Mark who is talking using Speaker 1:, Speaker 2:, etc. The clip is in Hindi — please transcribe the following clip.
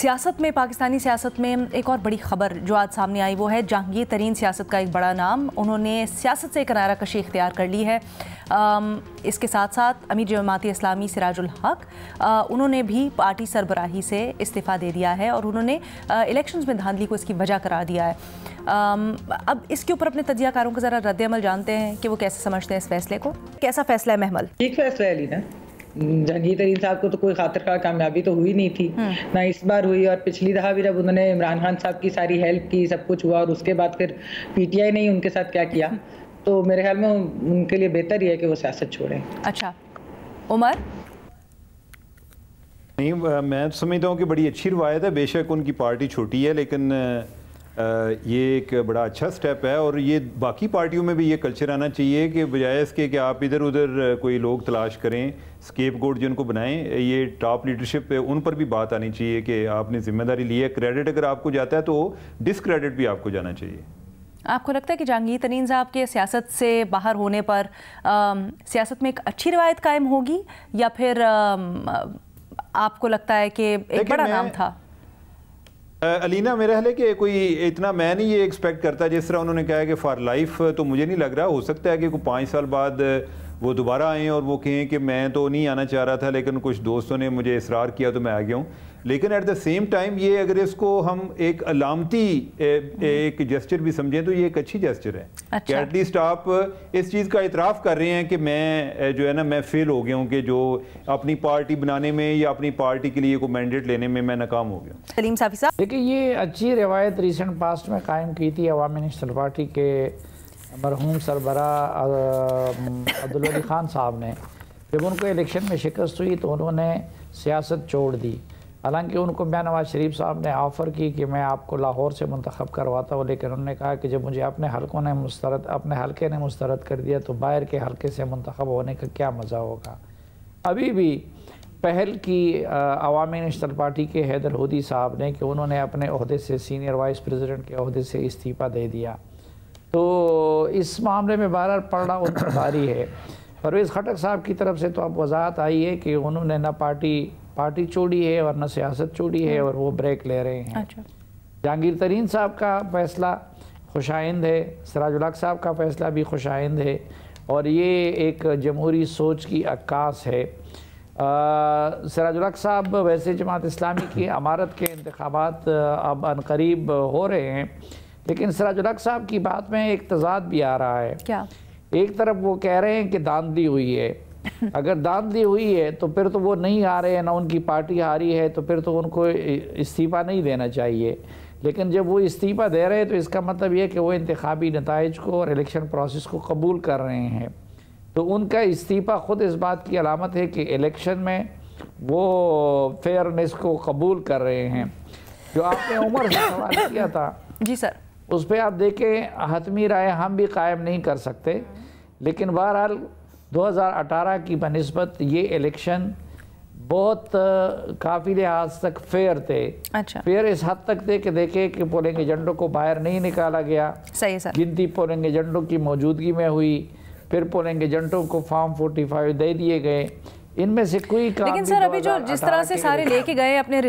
Speaker 1: सियासत में, पाकिस्तानी सियासत में एक और बड़ी खबर जो आज सामने आई वो है जहांगीर तरीन सियासत का एक बड़ा नाम। उन्होंने सियासत से किनारा कशी इख्तियार कर ली है। इसके साथ साथ अमीर जमात इस्लामी सिराजुल हक उन्होंने भी पार्टी सरबराही से इस्तीफ़ा दे दिया है और उन्होंने इलेक्शंस में धांधली को इसकी वजह करार दिया है। अब इसके ऊपर अपने तजियाकारों का ज़रा रद्द-ए-अमल जानते हैं कि वो कैसे समझते हैं इस फैसले को। कैसा फैसला है महमल?
Speaker 2: ठीक फैसला है लीना। जहांगीर तरीन साहब को तो कोई खातिर खा कामयाबी तो हुई नहीं थी, ना इस बार हुई। और पिछली दफ़ा भी जब उन्होंने इमरान खान साहब की सारी हेल्प की, सब कुछ हुआ, और उसके बाद फिर पीटीआई ने उनके साथ क्या किया, तो मेरे ख्याल में उनके लिए बेहतर ही है कि वो सियासत छोड़ें।
Speaker 1: अच्छा उमर?
Speaker 3: नहीं, मैं समझता हूँ कि बड़ी अच्छी रवायत है। बेशक उनकी पार्टी छोटी है, लेकिन ये एक बड़ा अच्छा स्टेप है और ये बाकी पार्टियों में भी ये कल्चर आना चाहिए कि बजाय इसके कि आप इधर उधर कोई लोग तलाश करें, स्केप गोट जिनको बनाएं, ये टॉप लीडरशिप पे उन पर भी बात आनी चाहिए कि आपने जिम्मेदारी ली है। क्रेडिट अगर आपको जाता है तो डिसक्रेडिट भी आपको जाना चाहिए।
Speaker 1: आपको लगता है कि जहांगीर तरीन साहब के सियासत से बाहर होने पर सियासत में एक अच्छी रवायत कायम होगी, या फिर आपको लगता है कि एक बड़ा नाम था?
Speaker 3: अलीना, मेरा ख्याल है कि कोई इतना मैं नहीं ये एक्सपेक्ट करता। जिस तरह उन्होंने कहा है कि फॉर लाइफ, तो मुझे नहीं लग रहा। हो सकता है कि कोई 5 साल बाद वो दोबारा आएँ और वो कहें कि मैं तो नहीं आना चाह रहा था, लेकिन कुछ दोस्तों ने मुझे इसरार किया तो मैं आ गया हूँ। लेकिन एट द सेम टाइम ये अगर इसको हम एक अलामती एक जेस्चर भी समझें तो ये एक अच्छी जेस्चर है। अच्छा। कि एटलीस्ट आप इस चीज़ का इतराफ़ कर रहे हैं कि मैं जो है ना, मैं फेल हो गया हूँ, कि जो अपनी पार्टी बनाने में या अपनी पार्टी के लिए कोई मैंडेट लेने में मैं नाकाम हो गया।
Speaker 1: सलीम साफी साहब,
Speaker 4: देखिए ये अच्छी रवायत रिसेंट पास्ट में कायम की थी अवामी नेशनल पार्टी के मरहूम सरबरा अब्दुल वली खान साहब ने। जब उनको इलेक्शन में शिकस्त हुई तो उन्होंने सियासत छोड़ दी। हालांकि उनको मियां नवाज शरीफ साहब ने ऑफ़र की कि मैं आपको लाहौर से मुंतखब करवाता हूँ, लेकिन उन्होंने कहा कि जब मुझे अपने हल्के ने मुस्तरद कर दिया तो बाहर के हल्के से मुंतखब होने का क्या मज़ा होगा। अभी भी पहल की अवामी नेशनल पार्टी के हैदर हुदी साहब ने कि उन्होंने अपने ओहदे से, सीनियर वाइस प्रेसिडेंट के ओहदे से इस्तीफ़ा दे दिया। तो इस मामले में बहरहाल पलड़ा उनकी बारी है। परवेज़ खटक साहब की तरफ से तो अब वजाहत आई है कि उन्होंने ना पार्टी छोड़ी है और न सियासत छोड़ी है और वो ब्रेक ले रहे हैं। अच्छा। जहांगीर तरीन साहब का फैसला खुशाइंद है, सिराजुल हक साहब का फैसला भी खुशाइंद है और ये एक जमहूरी सोच की अक्कास है। सिराजुल हक साहब वैसे जमात इस्लामी की अमारत के इंतखाबात अब अनकरीब हो रहे हैं, लेकिन सिराजुल हक साहब की बात में एक तजाद भी आ रहा है। क्या? एक तरफ वो कह रहे हैं कि धांधली हुई है। अगर धांधली हुई है तो फिर तो वो नहीं आ रहे हैं, ना उनकी पार्टी हारी है, तो फिर तो उनको इस्तीफ़ा नहीं देना चाहिए। लेकिन जब वो इस्तीफ़ा दे रहे हैं तो इसका मतलब ये कि वो इंतखाबी नताइज को और इलेक्शन प्रोसेस को कबूल कर रहे हैं। तो उनका इस्तीफ़ा ख़ुद इस बात की अलामत है कि इलेक्शन में वो फेयरनेस को कबूल कर रहे हैं। जो आपने उमर से सवाल किया था, जी सर, उस पर आप देखें, हतमी राय हम भी कायम नहीं कर सकते, लेकिन बहरहाल 2018 की बनिस्बत ये इलेक्शन बहुत काफ़ी लिहाज तक फेयर थे। अच्छा। फेयर इस हद तक थे कि देखे कि पोलिंग एजेंटों को बाहर नहीं निकाला गया। सही सर। गिनती पोलिंग एजेंटों की मौजूदगी में हुई, फिर पोलिंग एजेंटों को फॉर्म 45 दे दिए गए। इनमें से कोई काम, लेकिन सर अभी जो जिस तरह से सारे लेके गए अपने